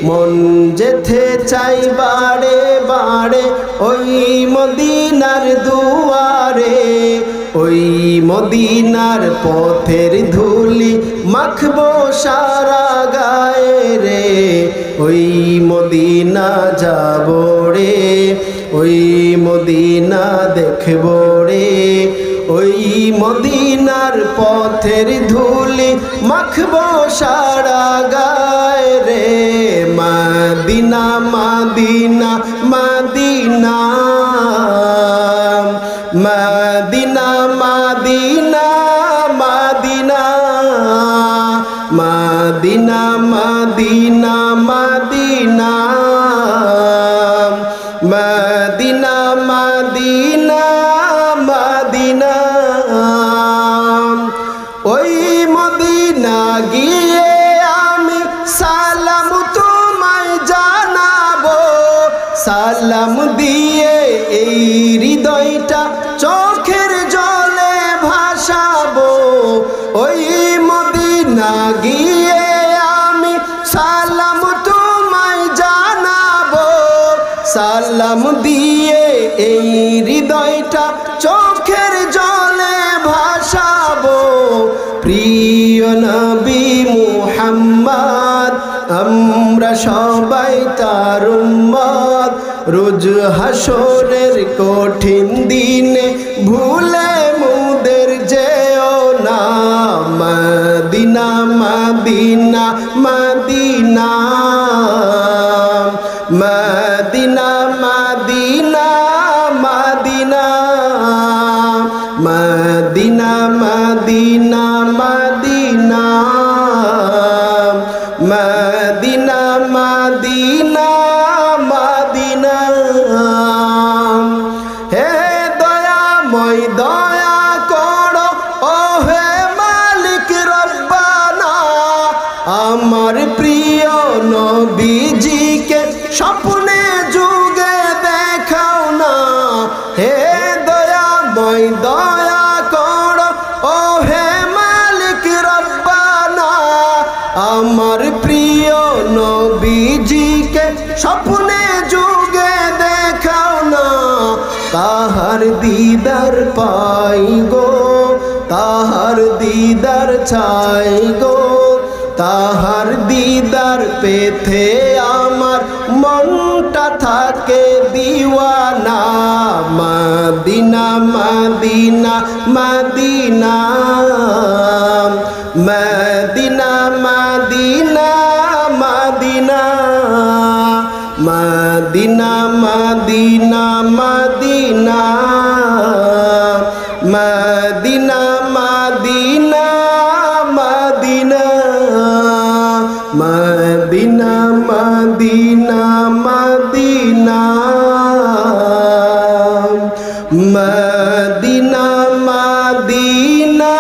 মন যেতে চাই বারে বারে ওই মদিনার দুয়ারে, ওই মদিনার পথের ধুলি মাখবো সারা গায়ে রে, ওই মদিনা যাবো রে, ওই মদিনা দেখবো রে, ওই মদিনার পথের ধুলি মাখবো সারা গায়ে রে। Medina Medina Medina Medina Medina Medina Medina Medina Medina Medina Medina Medina. ওই মদিনা গিয়ে আমি সালাম তোমায় জানাবো, সালাম দিয়ে এই হৃদয়টা চোখের জলে ভাসাবো। ওই মদিনা গিয়ে আমি সালাম তোমায় জানাবো, সালাম দিয়ে এই হৃদয়টা চোখের জলে ভাসাবো। প্রিয় নবী মুহাম্মদ আমরা সবাই তার উম্মত, রোজ হাসরের কঠিন দিনে ভুলে মুদের যেও না। Medina Medina Medina Medina Medina Medina Medina Medina Medina Medina Medina Medina. হে দয়াময় দয়া করো ও হে মালিক রব্বানা, আমার প্রিয় নবীজিকে স্বপ্নে যুগে দেখাও না। হে দয়াময় দয়া করো ও হে মালিক রব্বানা, আমার প্রিয় নবীজিকে স্বপ্নে যুগে দেখাও না। তাহার দিদার পাই গো, তাহার দিদার চাই গো, তাহার দিদার পেতে আমার মনটা থাকে দিওয়ানা। Medina Medina Medina Medina Medina Medina Medina Medina Medina Medina Medina Medina Medina Medina Medina Medina Medina.